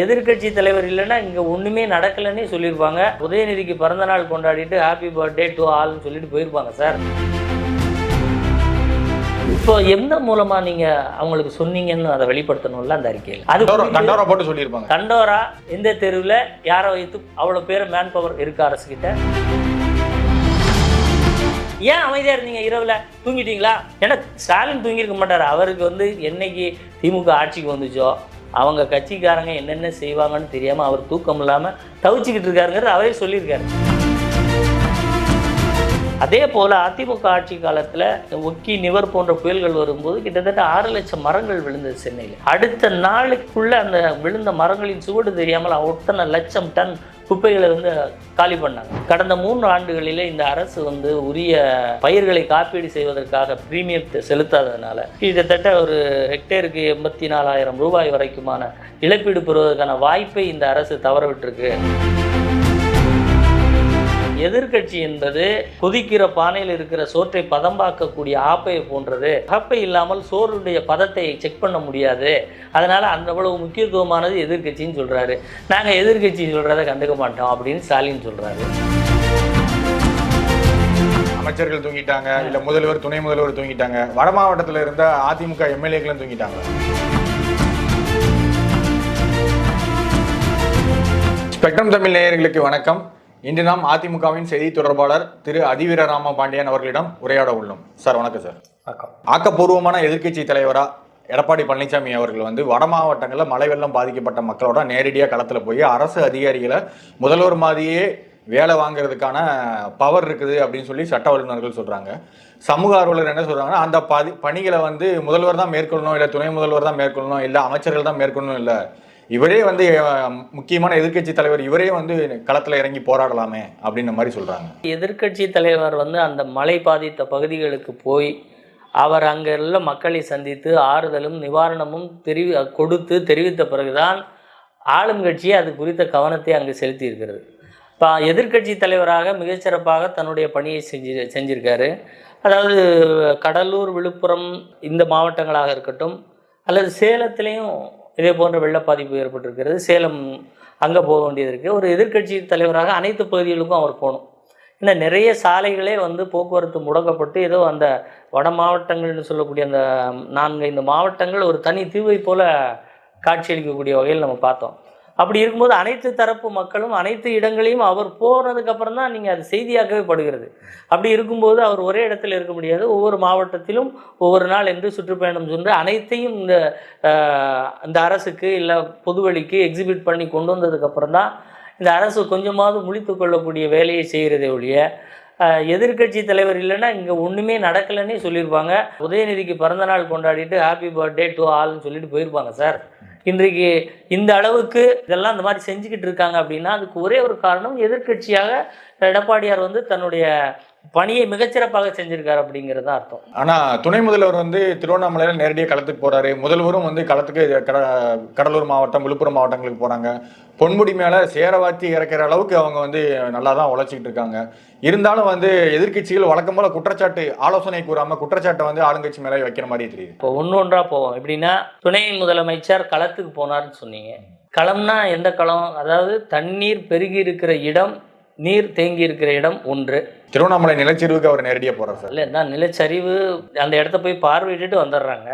எதிர்கட்சி தலைவர் இல்லைன்னா இங்கே ஒன்றுமே நடக்கலைன்னே சொல்லியிருப்பாங்க. உதயநிதிக்கு பிறந்தநாள் கொண்டாடிட்டு ஹாப்பி பர்த்டே டு ஆல்னு சொல்லிட்டு போயிருப்பாங்க சார். இப்போ எந்த மூலமா நீங்க அவங்களுக்கு சொன்னீங்கன்னு அதை வெளிப்படுத்தணும்ல அந்த அறிக்கையில். அது தண்டோரா போட்டு சொல்லியிருப்பாங்க. தண்டோரா எந்த தெருவில் யாரை வைத்து அவ்வளோ பேர் மேன் பவர் இருக்கு அரசு கிட்ட. ஏன் அமைதியா இருந்தீங்க? இரவுல தூங்கிட்டீங்களா? ஏன்னா ஸ்டாலின் தூங்கியிருக்க மாட்டார். அவருக்கு என்னைக்கு திமுக ஆட்சிக்கு வந்துச்சோ அவங்க கட்சிக்காரங்க என்னென்ன செய்வாங்கன்னு தெரியாம அவர் தூக்கம் இல்லாம தவிச்சுக்கிட்டு இருக்காருங்கிறது அவரே சொல்லியிருக்காரு. அதே போல் அதிமுக ஆட்சி காலத்தில் ஒக்கி நிவர் போன்ற புயல்கள் வரும்போது கிட்டத்தட்ட 6 லட்சம் மரங்கள் விழுந்தது சென்னையில். அடுத்த நாளுக்குள்ள அந்த விழுந்த மரங்களின் சுவடு தெரியாமல் அத்தனை லட்சம் டன் குப்பைகளை காலி பண்ணாங்க. கடந்த 3 ஆண்டுகளிலே இந்த அரசு உரிய பயிர்களை காப்பீடு செய்வதற்காக பிரீமியத்தை செலுத்தாததுனால கிட்டத்தட்ட ஒரு ஹெக்டேருக்கு 84,000 ரூபாய் வரைக்குமான இழப்பீடு பெறுவதற்கான வாய்ப்பை இந்த அரசு தவற விட்டுருக்கு. எதிர்கட்சி என்பது கொதிக்கிற பானையில் இருக்கிற சோற்றை பதம்பாக்கக்கூடிய ஆப்பையை போன்றது. ஆப்பை இல்லாமல் சோறுடைய பதத்தை செக் பண்ண முடியாது. அதனால அவ்வளவு முக்கியத்துவமானது எதிர்கட்சின்னு சொல்றாரு. நாங்க எதிர்கட்சி சொல்றதை கண்டுக்க மாட்டோம் அப்படின்னு ஸ்டாலின் சொல்றாரு. அமைச்சர்கள் தூங்கிட்டாங்க, இல்ல முதல்வர் துணை முதல்வர் தூங்கிட்டாங்க, வட மாவட்டத்தில் இருந்த அதிமுக எம்எல்ஏக்களும் தூங்கிட்டாங்க. ஸ்பெக்ட்ரம் தமிழ் நேயர்களுக்கு வணக்கம். இன்று நாம் அதிமுகவின் செய்தி தொடர்பாளர் திரு அதிவீரராம பாண்டியன் அவர்களிடம் உரையாட உள்ளோம். சார் வணக்கம் சார். வணக்கம். ஆக்கப்பூர்வமான எதிர்க்கட்சி தலைவரா எடப்பாடி பழனிசாமி அவர்கள் வட மாவட்டங்களில் மழை வெள்ளம் பாதிக்கப்பட்ட மக்களோட நேரடியாக களத்தில் போய் அரசு அதிகாரிகளை முதல்வர் மாதிரியே வேலை வாங்குறதுக்கான பவர் இருக்குது அப்படின்னு சொல்லி சட்ட வல்லுநர்கள் சொல்றாங்க. சமூக ஆர்வலர் என்ன சொல்றாங்கன்னா, அந்த பணிகளை முதல்வர் தான் மேற்கொள்ளணும், இல்லை துணை முதல்வர் தான் மேற்கொள்ளணும், இல்லை அமைச்சர்கள் தான் மேற்கொள்ளணும், இல்லை இவரே முக்கியமான எதிர்கட்சி தலைவர் இவரே களத்துல இறங்கி போராடலாமே அப்படின்ற மாதிரி சொல்றாங்க. எதிர்கட்சி தலைவர் அந்த மழை பாதித்த பகுதிகளுக்கு போய் அவர் அங்கே உள்ள மக்களை சந்தித்து ஆறுதலும் நிவாரணமும் கொடுத்து தெரிவித்த பிறகுதான் ஆளும் கட்சி அது குறித்த கவனத்தை அங்கு செலுத்தி இருக்கிறது. இப்போ எதிர்கட்சி தலைவராக மிகச்சிறப்பாக தன்னுடைய பணியை செஞ்சிருக்காரு. அதாவது கடலூர், விழுப்புரம் இந்த மாவட்டங்களாக இருக்கட்டும், அல்லது சேலத்திலையும் இதே போன்ற வெள்ள பாதிப்பு ஏற்பட்டிருக்கிறது. சேலம் அங்கே போக வேண்டியது இருக்குது. ஒரு எதிர்கட்சி தலைவராக அனைத்து பகுதிகளுக்கும் அவர் போகணும். ஏன்னா நிறைய சாலைகளே போக்குவரத்து முடக்கப்பட்டு ஏதோ அந்த வட மாவட்டங்கள்னு சொல்லக்கூடிய அந்த 4-5 மாவட்டங்கள் ஒரு தனி தீவை போல காட்சியளிக்கக்கூடிய வகையில் நம்ம பார்த்தோம். அப்படி இருக்கும்போது அனைத்து தரப்பு மக்களும் அனைத்து இடங்களையும் அவர் போனதுக்கப்புறம் தான் நீங்கள் அது செய்தியாக்கவே படுகிறது. அப்படி இருக்கும்போது அவர் ஒரே இடத்துல இருக்க முடியாது. ஒவ்வொரு மாவட்டத்திலும் ஒவ்வொரு நாள் என்று சுற்றுப்பயணம் சென்று அனைத்தையும் இந்த அரசுக்கு இல்லை பொதுவெளிக்கு எக்ஸிபிட் பண்ணி கொண்டு வந்ததுக்கப்புறம் தான் இந்த அரசு கொஞ்சமாவது முழித்து கொள்ளக்கூடிய வேலையை செய்கிறதே ஒழிய எதிர்கட்சி தலைவர் இல்லைன்னா இங்கே ஒன்றுமே நடக்கலைன்னே சொல்லியிருப்பாங்க. உதயநிதிக்கு பிறந்தநாள் கொண்டாடிட்டு ஹாப்பி பர்த்டே டு ஆல்னு சொல்லிட்டு போயிருப்பாங்க சார். இன்றைக்கு இந்த அளவுக்கு இதெல்லாம் இந்த மாதிரி செஞ்சுக்கிட்டு இருக்காங்க அப்படின்னா அதுக்கு ஒரே ஒரு காரணம், எதிர்கட்சியாக எடப்பாடியார் தன்னுடைய பணியை மிகச்சிறப்பாக செஞ்சிருக்காரு அப்படிங்கிறது தான் அர்த்தம். ஆனா துணை முதல்வர் திருவண்ணாமலையில நேரடியாக களத்துக்கு போறாரு. முதல்வரும் களத்துக்கு கடலூர் மாவட்டம், விழுப்புரம் மாவட்டங்களுக்கு போறாங்க. பொன்முடி மேல சேரவாத்தி இறக்கிற அளவுக்கு அவங்க நல்லா தான் உழைச்சிக்கிட்டு இருக்காங்க. இருந்தாலும் எதிர்கட்சிகள் வழக்கம் போல குற்றச்சாட்டு ஆலோசனை கூறாம குற்றச்சாட்டை ஆளுங்கட்சி மேலே வைக்கிற மாதிரி தெரியுது. இப்போ ஒன்றா போவோம். எப்படின்னா துணை முதலமைச்சர் களத்துக்கு போனார்னு சொன்னீங்க. களம்னா எந்த களம்? அதாவது தண்ணீர் பெருகி இருக்கிற இடம், நீர் தேங்கி இருக்கிற இடம் ஒன்று. திருவண்ணாமலை நிலச்சரிவுக்கு அவர் நேரடியாக போறார் சார். இல்லை, தான் நிலச்சரிவு அந்த இடத்த போய் பார்வையிட்டு வந்துடுறாங்க.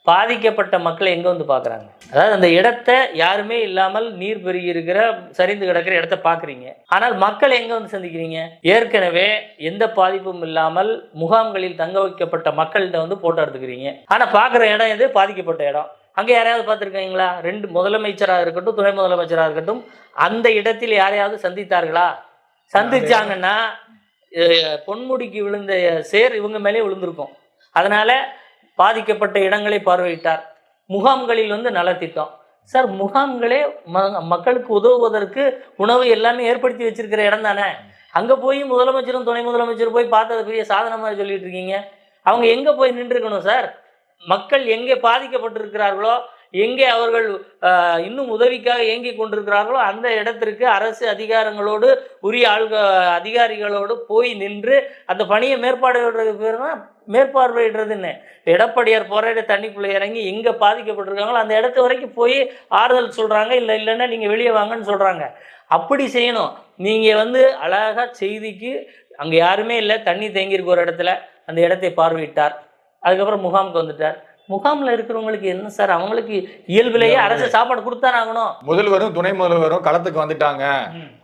பாதிக்கப்பட்ட மக்களை எங்கே பார்க்குறாங்க? அதாவது அந்த இடத்த யாருமே இல்லாமல் நீர் பெருகி இருக்கிற சரிந்து கிடக்கிற இடத்த பார்க்குறீங்க. ஆனால் மக்கள் எங்கே சந்திக்கிறீங்க? ஏற்கனவே எந்த பாதிப்பும் இல்லாமல் முகாம்களில் தங்க வைக்கப்பட்ட மக்கள்கிட்ட போட்டோ எடுத்துக்கிறீங்க. ஆனால் பார்க்குற இடம் எது? பாதிக்கப்பட்ட இடம். அங்கே யாரையாவது பார்த்துருக்கீங்களா? 2 முதலமைச்சராக இருக்கட்டும், துணை முதலமைச்சராக இருக்கட்டும், அந்த இடத்தில் யாரையாவது சந்தித்தார்களா? சந்திச்சாங்கன்னா பொன்முடிக்கு விழுந்த சேர் இவங்க மேலே விழுந்திருக்கும். அதனால பாதிக்கப்பட்ட இடங்களை பார்வையிட்டார். முகாம்களில் நலத்திட்டம் சார். முகாம்களே மக்களுக்கு உதவுவதற்கு உணவு எல்லாமே ஏற்படுத்தி வச்சிருக்கிற இடம் தானே. அங்கே போய் முதலமைச்சரும் துணை முதலமைச்சரும் போய் பார்த்தது பெரிய சாதனை மாதிரி சொல்லிட்டு இருக்கீங்க. அவங்க எங்கே போய் நின்றுருக்கணும் சார்? மக்கள் எங்கே பாதிக்கப்பட்டிருக்கிறார்களோ, எங்கே அவர்கள் இன்னும் உதவிக்காக இயங்கி கொண்டிருக்கிறார்களோ அந்த இடத்திற்கு அரசு அதிகாரங்களோடு உரிய அதிகாரிகளோடு போய் நின்று அந்த பணியை மேற்பாடு பேர் தான் மேற்பார்வையிடுறதுன்னு. எடப்பாடியார் போராடி தண்ணிக்குள்ளே இறங்கி எங்கே பாதிக்கப்பட்டிருக்காங்களோ அந்த இடத்து வரைக்கும் போய் ஆறுதல் சொல்கிறாங்க, இல்லைன்னா நீங்கள் வெளியே வாங்கன்னு சொல்கிறாங்க. அப்படி செய்யணும். நீங்கள் அழகாக செய்திக்கு அங்கே யாருமே இல்லை, தண்ணி தேங்கியிருக்க ஒரு இடத்துல அந்த இடத்தை பார்வையிட்டார், அதுக்கப்புறம் முகாமுக்கு வந்துட்டார். முகாமில் இருக்கிறவங்களுக்கு என்ன சார், அவங்களுக்கு இயல்பிலேயே அரசு சாப்பாடு கொடுத்தானே ஆகணும். முதல்வரும் துணை முதல்வரும் களத்துக்கு வந்துட்டாங்க,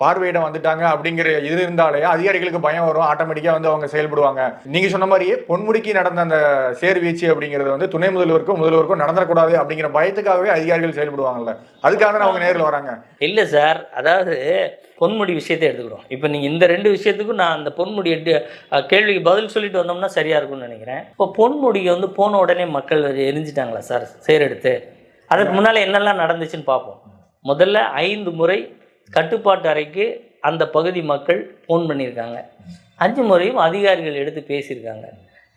பார்வையிட வந்துட்டாங்க அப்படிங்கிற இது இருந்தாலே அதிகாரிகளுக்கு பயம் வரும், ஆட்டோமேட்டிக்கா அவங்க செயல்படுவாங்க. நீங்க சொன்ன மாதிரியே பொன்முடிக்கு நடந்த அந்த சேர்வீச்சு அப்படிங்கிறது துணை முதல்வருக்கும் நடந்துடக்கூடாது அப்படிங்கிற பயத்துக்காகவே அதிகாரிகள் செயல்படுவாங்கல்ல, அதுக்காக தான் அவங்க நேரில் வராங்க. இல்லை சார், அதாவது பொன்முடி விஷயத்தை எடுத்துக்கிறோம். இப்போ நீங்கள் இந்த 2 விஷயத்துக்கும் நான் அந்த பொன்முடி கேள்விக்கு பதில் சொல்லிட்டு வந்தோம்னா சரியாக இருக்கும்னு நினைக்கிறேன். இப்போ பொன்முடிக்கு போன உடனே மக்கள் எரிஞ்சிட்டாங்களா சார் சேர் எடுத்து? அதுக்கு முன்னால் என்னெல்லாம் நடந்துச்சுன்னு பார்ப்போம். முதல்ல 5 முறை கட்டுப்பாட்டு அறைக்கு அந்த பகுதி மக்கள் ஃபோன் பண்ணியிருக்காங்க. 5 முறையும் அதிகாரிகள் எடுத்து பேசியிருக்காங்க.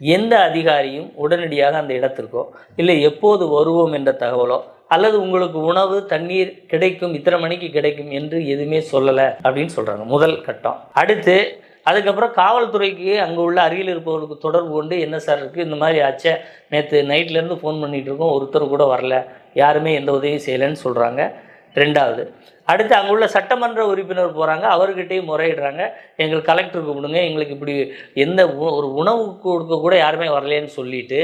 எந்த அதிகாரியும் உடனடியாக அந்த இடத்திற்கோ இல்லை எப்போது வருவோம் என்ற தகவலோ அல்லது உங்களுக்கு உணவு தண்ணீர் கிடைக்கும், இத்தனை மணிக்கு கிடைக்கும் என்று எதுவுமே சொல்லலை அப்படின்னு சொல்கிறாங்க. முதல் கட்டம். அடுத்து அதுக்கப்புறம் காவல்துறைக்கு அங்கே உள்ள அருகில் இருப்பவர்களுக்கு தொடர்பு கொண்டு என்ன சார் இருக்குது, இந்த மாதிரி ஆச்சே, நேற்று நைட்லேருந்து ஃபோன் பண்ணிகிட்டு இருக்கோம், ஒருத்தர் கூட வரல, யாருமே எந்த உதவியும் செய்யலைன்னு சொல்கிறாங்க. 2வது, அடுத்து அங்கே உள்ள சட்டமன்ற உறுப்பினர் போகிறாங்க, அவர்கிட்டையும் முறையிடுறாங்க, எங்களுக்கு கலெக்டருக்கு கூப்பிடுங்க, எங்களுக்கு இப்படி எந்த ஒரு உணவு கொடுக்க கூட யாருமே வரலேன்னு சொல்லிட்டு,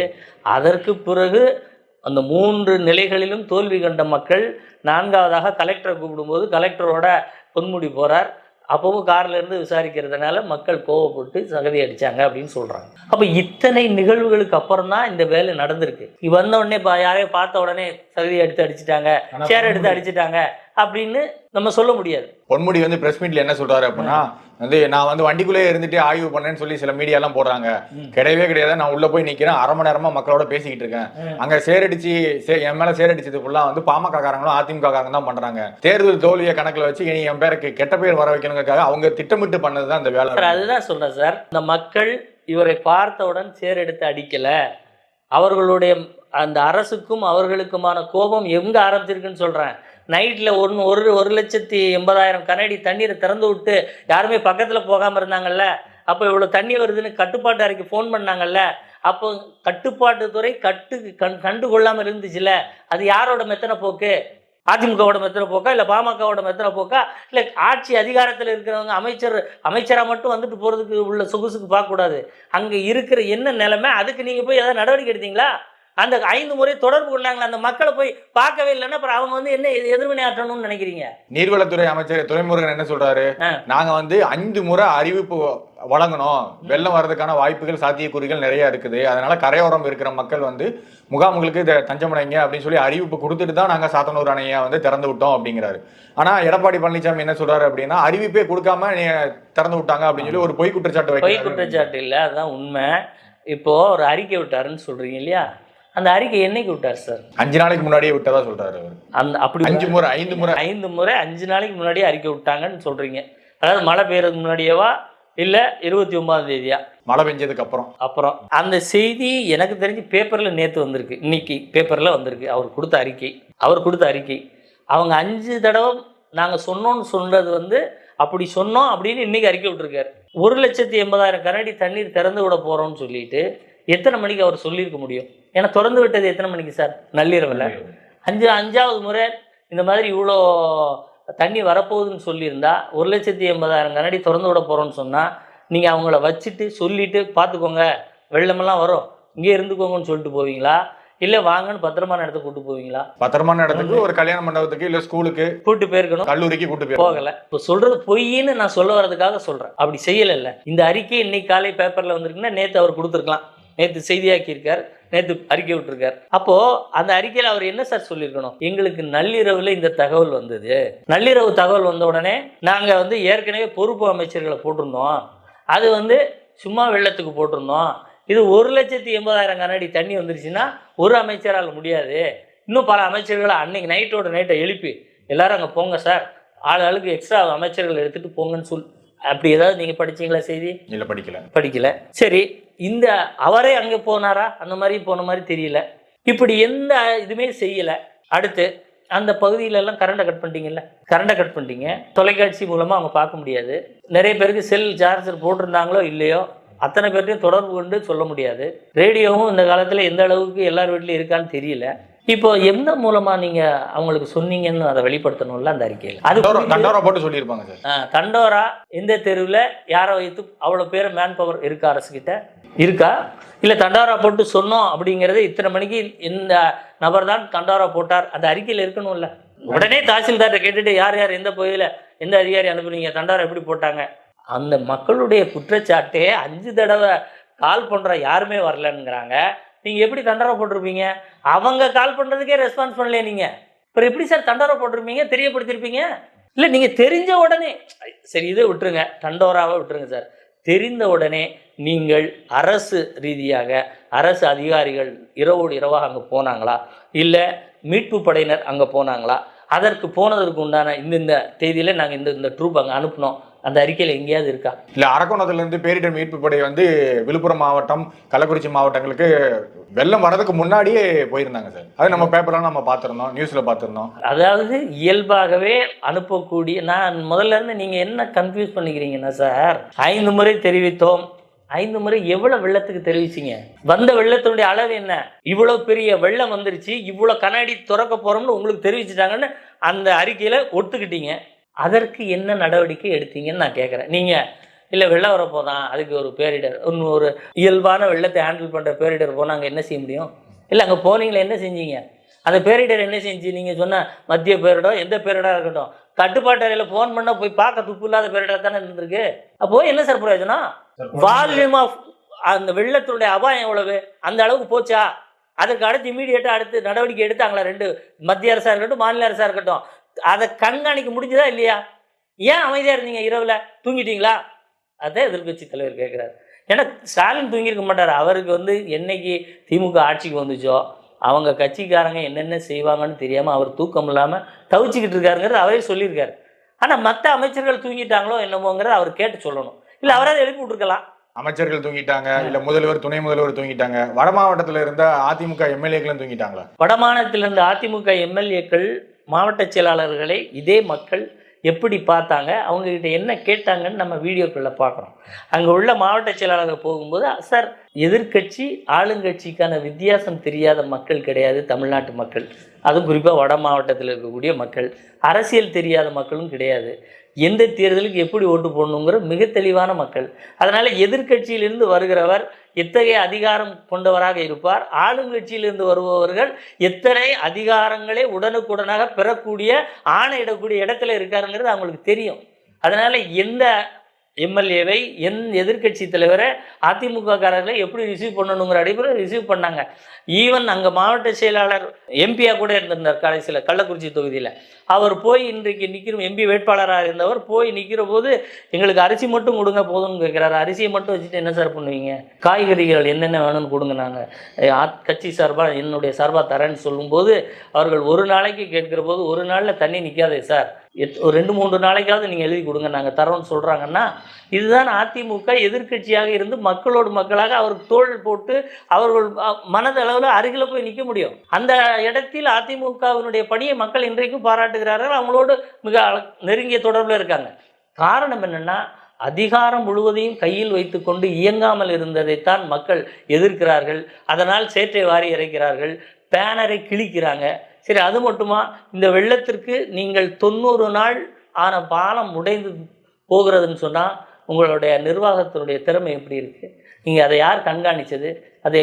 அதற்கு பிறகு அந்த 3 நிலைகளிலும் தோல்வி கண்ட மக்கள் 4வதாக கலெக்டரை கூப்பிடும்போது கலெக்டரோட பொன்முடி போகிறார். அப்பவும் கார்லேருந்து விசாரிக்கிறதுனால மக்கள் கோவப்பட்டு சகதி அடித்தாங்க அப்படின்னு சொல்கிறாங்க. அப்போ இத்தனை நிகழ்வுகளுக்கு அப்புறம் தான் இந்த வேலை நடந்திருக்கு. வந்த உடனே யாரையும் பார்த்த உடனே சகதி அடிச்சிட்டாங்க, சேர் எடுத்து அடிச்சிட்டாங்க அப்படின்னு நம்ம சொல்ல முடியாது. பொன்முடி பிரஸ் மீட்ல என்ன சொல்றாரு அப்படின்னா, நான் வண்டிக்குள்ளே இருந்துட்டு ஆய்வு பண்ணேன்னு சொல்லி சில மீடியாலாம் போடுறாங்க. கிடையவே கிடையாது, நான் உள்ள போய் நிக்கிறேன், 1/2 மணி நேரமா மக்களோட பேசிக்கிட்டு இருக்கேன். அங்க சேரடிச்சு என் மேல சேரடிச்சது ஃபுல்லா பாமக காரங்களும் அதிமுக காரங்க தான் பண்றாங்க. தேர்தல் தோல்வியை கணக்குல வச்சு என் பேருக்கு கெட்ட பேர் வர வைக்கணுங்கிறதுக்காக அவங்க திட்டமிட்டு பண்ணதுதான் இந்த வேலை. அதுதான் சொல்றேன் சார், இந்த மக்கள் இவரை பார்த்தவுடன் சேரெடுத்து அடிக்கல. அவர்களுடைய அந்த அரசுக்கும் அவர்களுக்குமான கோபம் எங்க ஆரம்பிச்சிருக்குன்னு சொல்றேன். நைட்டில் 1,80,000 கனஅடி தண்ணீரை திறந்து விட்டு யாருமே பக்கத்தில் போகாமல் இருந்தாங்கல்ல, அப்போ இவ்வளோ தண்ணி வருதுன்னு கட்டுப்பாட்டு அறைக்கு ஃபோன் பண்ணாங்கல்ல, அப்போ கட்டுப்பாட்டுத்துறை கண்டு கொள்ளாமல் இருந்துச்சுல்ல, அது யாரோட மெத்தனை போக்கு? அதிமுகவோட மெத்தனை போக்கா, இல்லை பாமகவோட மெத்தனை போக்கா, இல்லை ஆட்சி அதிகாரத்தில் இருக்கிறவங்க அமைச்சராக மட்டும் போகிறதுக்கு உள்ள சொகுசுக்கு பார்க்கக்கூடாது? அங்கே இருக்கிற என்ன நிலைமை, அதுக்கு நீங்கள் போய் ஏதாவது நடவடிக்கை எடுத்தீங்களா? அந்த 5 முறை தொடர்பு கொண்டாங்களா, அந்த மக்களை போய் பார்க்கவே இல்லைன்னா அப்புறம் அவங்க என்ன எதிர்வினை ஆற்றணும்னு நினைக்கிறீங்க? நீர்வளத்துறை அமைச்சர் துரைமுருகன் என்ன சொல்றாரு, நாங்க 5 முறை அறிவிப்பு வழங்கணும், வெள்ளம் வர்றதுக்கான வாய்ப்புகள் சாத்தியக்கூறுகள் நிறைய இருக்குது, அதனால கரையோரம் இருக்கிற மக்கள் முகாம்களுக்கு இதை தஞ்சமடைங்க அப்படின்னு சொல்லி அறிவிப்பு கொடுத்துட்டு தான் நாங்க சாத்தனூர் அணையை திறந்து விட்டோம் அப்படிங்கிறாரு. ஆனா எடப்பாடி பழனிசாமி என்ன சொல்றாரு அப்படின்னா, அறிவிப்பே கொடுக்காம திறந்து விட்டாங்க அப்படின்னு சொல்லி ஒரு பொய் குற்றச்சாட்டு பொய் குற்றச்சாட்டு இல்லை, அதுதான் உண்மை. இப்போ ஒரு அறிக்கை விட்டாருன்னு சொல்றீங்க இல்லையா, அந்த அறிக்கை என்னைக்கு விட்டார் சார்? 5 நாளைக்கு முன்னாடியே விட்டதா சொல்றாரு. அப்படி 5 முறை 5 நாளைக்கு முன்னாடியே அறிக்கை விட்டாங்கன்னு சொல்றீங்க. அதாவது மழை பெய்யறதுக்கு முன்னாடியேவா இல்ல 29ஆம் தேதியா? மழை பெஞ்சதுக்கு அப்புறம். அந்த செய்தி எனக்கு தெரிஞ்சு பேப்பர்ல நேத்து வந்திருக்கு, இன்னைக்கு பேப்பர்ல வந்திருக்கு. அவர் கொடுத்த அறிக்கை அவங்க 5 தடவை நாங்க சொன்னோம்னு சொன்னது அப்படி சொன்னோம் அப்படின்னு இன்னைக்கு அறிக்கை விட்டுருக்காரு. 1,80,000 கனஅடி தண்ணீர் திறந்து விட போறோம்னு சொல்லிட்டு எத்தனை மணிக்கு அவர் சொல்லியிருக்க முடியும்? ஏன்னா திறந்து விட்டது எத்தனை மணிக்கு சார்? நள்ளிரவில். 5வது முறை இந்த மாதிரி இவ்வளோ தண்ணி வரப்போகுதுன்னு சொல்லியிருந்தா 1,80,000 கனஅடி திறந்து விட போகிறோன்னு சொன்னால் நீங்கள் அவங்கள வச்சுட்டு சொல்லிவிட்டு பார்த்துக்கோங்க வெள்ளமெல்லாம் வரும் இங்கே இருந்துக்கோங்கன்னு சொல்லிட்டு போவீங்களா, இல்லை வாங்கன்னு பத்திரமான இடத்துக்கு கூட்டு போவீங்களா? பத்திரமான இடத்துக்கு, ஒரு கல்யாண மண்டபத்துக்கு, இல்லை ஸ்கூலுக்கு கூட்டு போயிருக்கணும், கல்லூரிக்கு கூட்டு போகலை. இப்போ சொல்கிறது பொய்ன்னு நான் சொல்ல வர்றதுக்காக சொல்கிறேன். அப்படி செய்யலை. இந்த அறிக்கை இன்னைக்கு காலை பேப்பரில் வந்திருக்குன்னா நேற்று அவர் கொடுத்துருக்கலாம், நேற்று செய்தியாக்கியிருக்கார், நேற்று அறிக்கை விட்டுருக்கார். அப்போது அந்த அறிக்கையில் அவர் என்ன சார் சொல்லியிருக்கணும்? எங்களுக்கு நள்ளிரவில் இந்த தகவல் வந்தது, நள்ளிரவு தகவல் வந்த உடனே நாங்கள் ஏற்கனவே பொறுப்பு அமைச்சர்களை போட்டிருந்தோம், அது சும்மா வெள்ளத்துக்கு போட்டிருந்தோம், இது 1,80,000 கனஅடி தண்ணி வந்துருச்சுன்னா ஒரு அமைச்சரால் முடியாது, இன்னும் பல அமைச்சர்களை அன்னைக்கு நைட்டை எழுப்பி எல்லாரும் அங்கே போங்க சார், ஆளுக்கு எக்ஸ்ட்ரா அமைச்சர்கள் எடுத்துகிட்டு போங்கன்னு அப்படி ஏதாவது நீங்கள் படிச்சீங்களா செய்தி? இல்லை, படிக்கல. சரி, இந்த அவரே அங்கே போனாரா? அந்த மாதிரி போன மாதிரி தெரியல. இப்படி எந்த இதுவுமே செய்யலை. அடுத்து அந்த பகுதியிலெல்லாம் கரண்டை கட் பண்ணிட்டீங்க, தொலைக்காட்சி மூலமாக அவங்க பார்க்க முடியாது. நிறைய பேருக்கு செல் சார்ஜர் போட்டிருந்தாங்களோ இல்லையோ அத்தனை பேர்ட்டையும் தொடர்பு கொண்டு சொல்ல முடியாது. ரேடியோவும் இந்த காலத்தில் எந்த அளவுக்கு எல்லார் வீட்லையும் இருக்கான்னு தெரியல. இப்போ எந்த மூலமா நீங்க அவங்களுக்கு சொன்னீங்கன்னு அதை வெளிப்படுத்தணும்ல அந்த அறிக்கையில். அது தண்டோரா போட்டு சொல்லியிருப்பாங்க சார். தண்டோரா எந்த தெருவில் யாரை வைத்து அவ்வளோ பேர் மேன் பவர் இருக்கா, அரசு கிட்ட இருக்கா? இல்லை தண்டோரா போட்டு சொன்னோம் அப்படிங்கிறது இத்தனை மணிக்கு இந்த நபர் தான் தண்டோரா போட்டார் அந்த அறிக்கையில் இருக்கணும்ல. உடனே தாசில்தார்கிட்ட கேட்டுட்டு யார் யார் எந்த பகுதியில் எந்த அதிகாரி அனுப்புனீங்க, தண்டோரா எப்படி போட்டாங்க, அந்த மக்களுடைய குற்றச்சாட்டே 5 தடவை கால் பண்ணுற யாருமே வரலங்கிறாங்க. நீங்கள் எப்படி தண்டோரா போட்டிருப்பீங்க? அவங்க கால் பண்ணுறதுக்கே ரெஸ்பான்ஸ் பண்ணலையே நீங்கள், அப்புறம் எப்படி சார் தண்டோரா போட்டிருப்பீங்க, தெரியப்படுத்திருப்பீங்க? இல்லை நீங்கள் தெரிஞ்ச உடனே சரி இதை விட்டுருங்க, தண்டோராவை விட்டுருங்க சார். தெரிந்த உடனே நீங்கள் அரசு ரீதியாக அரசு அதிகாரிகள் இரவோடு இரவாக அங்கே போனாங்களா, இல்லை மீட்பு படையினர் அங்கே போனாங்களா? அதற்கு போனதற்கு உண்டான இந்த தேதியில் நாங்கள் இந்த ட்ரூப் அங்கே அனுப்பினோம் அந்த அறிக்கையில் எங்கேயாவது இருக்கா? இல்லை அரக்கோணத்துலேருந்து பேரிடர் மீட்பு படை வந்து விழுப்புரம் மாவட்டம் கள்ளக்குறிச்சி மாவட்டங்களுக்கு வெள்ளம் வரதுக்கு முன்னாடியே போயிருந்தாங்க சார். அது நம்ம பேப்பர்லாம் நம்ம பார்த்துருந்தோம், நியூஸில் பார்த்துருந்தோம். அதாவது இயல்பாகவே அனுப்பக்கூடிய, நான் முதல்ல இருந்து நீங்கள் என்ன கன்ஃபியூஸ் பண்ணிக்கிறீங்கன்னா சார், 5 முறை தெரிவித்தோம். 5 முறை எவ்வளோ வெள்ளத்துக்கு தெரிவிச்சிங்க? வந்த வெள்ளத்தினுடைய அளவு என்ன? இவ்வளோ பெரிய வெள்ளம் வந்துருச்சு, இவ்வளோ கண்ணாடி திறக்க போகிறோம்னு உங்களுக்கு தெரிவிச்சிட்டாங்கன்னு அந்த அறிக்கையில் ஒத்துக்கிட்டீங்க. அதற்கு என்ன நடவடிக்கை எடுத்தீங்கன்னு நான் கேட்குறேன். நீங்கள் இல்லை வெள்ளம் வரப்போதான் அதுக்கு ஒரு பேரிடர், ஒரு இயல்பான வெள்ளத்தை ஹேண்டில் பண்ணுற பேரிடர் போனால் அங்கே என்ன செய்ய முடியும்? இல்லை அங்கே போனீங்களே என்ன செஞ்சீங்க? அந்த பேரிடர் என்ன செஞ்சு? நீங்கள் சொன்ன மத்திய பேரிடோ எந்த பேரிடாக இருக்கட்டும், கட்டுப்பாட்டு அறையில் ஃபோன் பண்ணால் போய் பார்க்க துப்பு இல்லாத பேரிடர் தானே இருந்திருக்கு. அப்போ என்ன சார் பிரயோஜனம்? வால்யூம் ஆஃப் அந்த வெள்ளத்தினுடைய அபாயம் எவ்வளவு, அந்த அளவுக்கு போச்சா? அதுக்கு அடுத்து இமீடியட்டாக அடுத்து நடவடிக்கை எடுத்தாங்களா? 2 மத்திய அரசாக இருக்கட்டும் மாநில அரசாக இருக்கட்டும், அதை கண்காணிக்க முடிஞ்சதா இல்லையா? ஏன் அமைதியாக இருந்தீங்க? இரவில் தூங்கிட்டீங்களா? அதே எதிர்கட்சி தலைவர் கேட்குறாரு. ஏன்னா ஸ்டாலின் தூங்கியிருக்க மாட்டார். அவருக்கு என்னைக்கு திமுக ஆட்சிக்கு வந்துச்சோ அவங்க கட்சிக்காரங்க என்னென்ன செய்வாங்கன்னு தெரியாமல் அவர் தூக்கம் இல்லாமல் தவிச்சிக்கிட்டு இருக்காருங்கிறது அவரே சொல்லியிருக்காரு. ஆனால் மற்ற அமைச்சர்கள் தூங்கிட்டாங்களோ என்னமோங்கிறத அவர் கேட்டு சொல்லணும். இல்லை அவராது எழுப்பி விட்டுருக்கலாம். அமைச்சர்கள் தூங்கிட்டாங்க, இல்லை முதல்வர் துணை முதல்வர் தூங்கிட்டாங்க. வட மாவட்டத்தில் இருந்த அதிமுக எம்எல்ஏக்களும் தூங்கிட்டாங்களா? வட மாநிலத்தில் இருந்த அதிமுக எம்எல்ஏக்கள் மாவட்ட செயலாளர்களை இதே மக்கள் எப்படி பார்த்தாங்க, அவங்கக்கிட்ட என்ன கேட்டாங்கன்னு நம்ம வீடியோக்களில் பார்க்குறோம். அங்கே உள்ள மாவட்ட செயலாளர்கள் போகும்போது சார் எதிர்கட்சி ஆளுங்கட்சிக்கான வித்தியாசம் தெரியாத மக்கள் கிடையாது தமிழ்நாட்டு மக்கள், அதுவும் குறிப்பாக வட மாவட்டத்தில் இருக்கக்கூடிய மக்கள். அரசியல் தெரியாத மக்களும் கிடையாது. எந்த தேர்தலுக்கு எப்படி ஓட்டு போடணுங்கிற மிக தெளிவான மக்கள். அதனால் எதிர்கட்சியிலிருந்து வருகிறவர் எத்தகைய அதிகாரம் கொண்டவராக இருப்பார், ஆளுங்கட்சியிலிருந்து வருபவர்கள் எத்தனை அதிகாரங்களை உடனுக்குடனாக பெறக்கூடிய ஆணையிடக்கூடிய இடத்துல இருக்காருங்கிறது அவங்களுக்கு தெரியும். அதனால் எந்த எம்எல்ஏவை எதிர்கட்சி தலைவரை அதிமுக காரர்களை எப்படி ரிசீவ் பண்ணணுங்கிற அடிப்படையில் ரிசீவ் பண்ணாங்க. ஈவன் அங்கே மாவட்ட செயலாளர் எம்பியாக கூட இருந்திருந்தார் கடைசியில் கள்ளக்குறிச்சி தொகுதியில். அவர் போய் இன்றைக்கு நிற்கிற எம்பி வேட்பாளராக இருந்தவர் போய் நிற்கிற போது எங்களுக்கு அரிசி மட்டும் கொடுங்க போதும்னு கேட்குறாரு. அரிசியை மட்டும் வச்சுட்டு என்ன சார் பண்ணுவீங்க? காய்கறிகள் என்னென்ன வேணும்னு கொடுங்க, நாங்கள் கட்சி சார்பாக என்னுடைய சார்பாக தரேன்னு சொல்லும்போது அவர்கள் ஒரு நாளைக்கு கேட்குற போது ஒரு நாளில் தண்ணி நிற்காதே சார், ஒரு 2-3 நாளைக்காவது நீங்கள் எழுதி கொடுங்க நாங்கள் தரோன்னு சொல்கிறாங்கன்னா, இதுதான் அதிமுக எதிர்கட்சியாக இருந்து மக்களோடு மக்களாக அவருக்கு தோள் போட்டு அவர்கள் மனதளவில் அருகில் போய் நிற்க முடியும். அந்த இடத்தில் அதிமுகவினுடைய பணியை மக்கள் இன்றைக்கும் பாராட்டுகிறார்கள், அவங்களோடு மிக நெருங்கிய தொடர்பில் இருக்காங்க. காரணம் என்னென்னா அதிகாரம் முழுவதையும் கையில் வைத்துக்கொண்டு இயங்காமல் இருந்ததைத்தான் மக்கள் எதிர்க்கிறார்கள். அதனால் சேற்றை வாரி இறைக்கிறார்கள், பேனரை கிழிக்கிறாங்க. சரி அது மட்டுமா? இந்த வெள்ளத்திற்கு நீங்கள் 90 நாள் ஆன பாலம் உடைந்து போகிறதுன்னு சொன்னால் உங்களுடைய நிர்வாகத்தினுடைய திறமை எப்படி இருக்குது? நீங்கள் அதை யார் கண்காணித்தது? அதை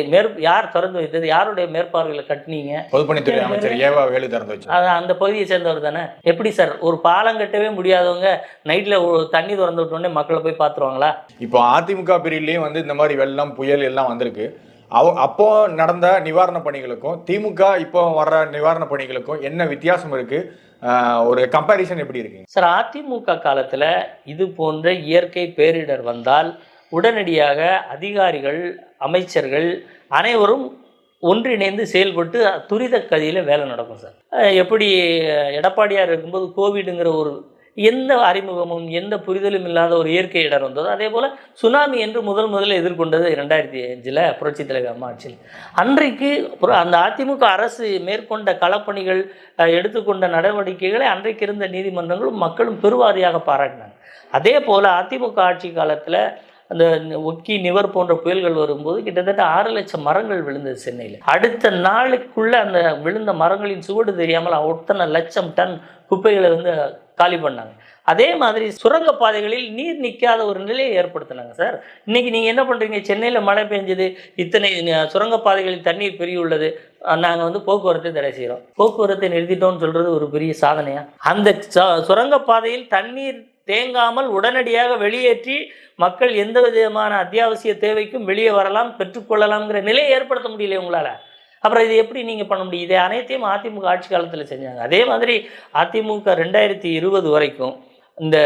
யார் திறந்து வைத்தது? யாருடைய மேற்பார்வையில் கட்டினீங்க? பொதுப்பணித்துறை அமைச்சர் ஏவா வேலு திறந்து வச்சு அந்த பகுதியை சேர்ந்தவர் தானே. எப்படி சார் ஒரு பாலம் கட்டவே முடியாதவங்க நைட்டில் தண்ணி திறந்து விட்டோடனே மக்களை போய் பார்த்துருவாங்களா? இப்போ அதிமுக பிரிவுலேயும் இந்த மாதிரி வெள்ளம் புயல் எல்லாம் வந்திருக்கு. அப்போ நடந்த நிவாரண பணிகளுக்கும் திமுக இப்போ வர்ற நிவாரண பணிகளுக்கும் என்ன வித்தியாசம் இருக்கு? ஒரு கம்பேரிசன் எப்படி இருக்கு சார்? அதிமுக காலத்தில் இது போன்ற இயற்கை பேரிடர் வந்தால் உடனடியாக அதிகாரிகள் அமைச்சர்கள் அனைவரும் ஒன்றிணைந்து செயல்பட்டு துரித கதியில் வேலை நடக்கும் சார். எப்படி எடப்பாடியார் இருக்கும்போது கோவிடுங்கிற ஒரு எந்த அறிமுகமும் எந்த புரிதலும் இல்லாத ஒரு இயற்கை இடர் வந்ததோ அதே போல் சுனாமி என்று முதல்ல எதிர்கொண்டது 2005 புரட்சித் தலைவர் அம்மா ஆட்சியில். அன்றைக்கு அந்த அதிமுக அரசு மேற்கொண்ட களப்பணிகள் எடுத்துக்கொண்ட நடவடிக்கைகளை அன்றைக்கு இருந்த நீதிமன்றங்களும் மக்களும் பெருவாரியாக பாராட்டினாங்க. அதே போல் அதிமுக ஆட்சி காலத்தில் அந்த ஒக்கி நிவர் போன்ற புயல்கள் வரும்போது கிட்டத்தட்ட 6 லட்சம் மரங்கள் விழுந்தது சென்னையில். அடுத்த நாளுக்குள்ள அந்த விழுந்த மரங்களின் சுவடு தெரியாமல் அத்தனை லட்சம் டன் குப்பைகளை வந்து காலி பண்ணாங்க. அதே மாதிரி சுரங்கப்பாதைகளில் நீர் நிற்காத ஒரு நிலையை ஏற்படுத்தினாங்க சார். இன்னைக்கு நீங்கள் என்ன பண்ணுறீங்க, சென்னையில் மழை பெஞ்சது, இத்தனை சுரங்கப்பாதைகளில் தண்ணீர் பெருகியுள்ளது, நாங்கள் வந்து போக்குவரத்தை தடை செய்கிறோம், போக்குவரத்தை நிறுத்திட்டோம்னு சொல்கிறது ஒரு பெரிய சாதனையா? அந்த சுரங்கப்பாதையில் தண்ணீர் தேங்காமல் உடனடியாக வெளியேற்றி மக்கள் எந்த விதமான அத்தியாவசிய தேவைக்கும் வெளியே வரலாம், பெற்றுக்கொள்ளலாம்ங்கிற நிலையை ஏற்படுத்த முடியல உங்களால். அப்புறம் இது எப்படி நீங்கள் பண்ண முடியும்? இதே அனைத்தையும் அதிமுக ஆட்சி காலத்தில் செஞ்சாங்க. அதே மாதிரி அதிமுக 2020 வரைக்கும் இந்த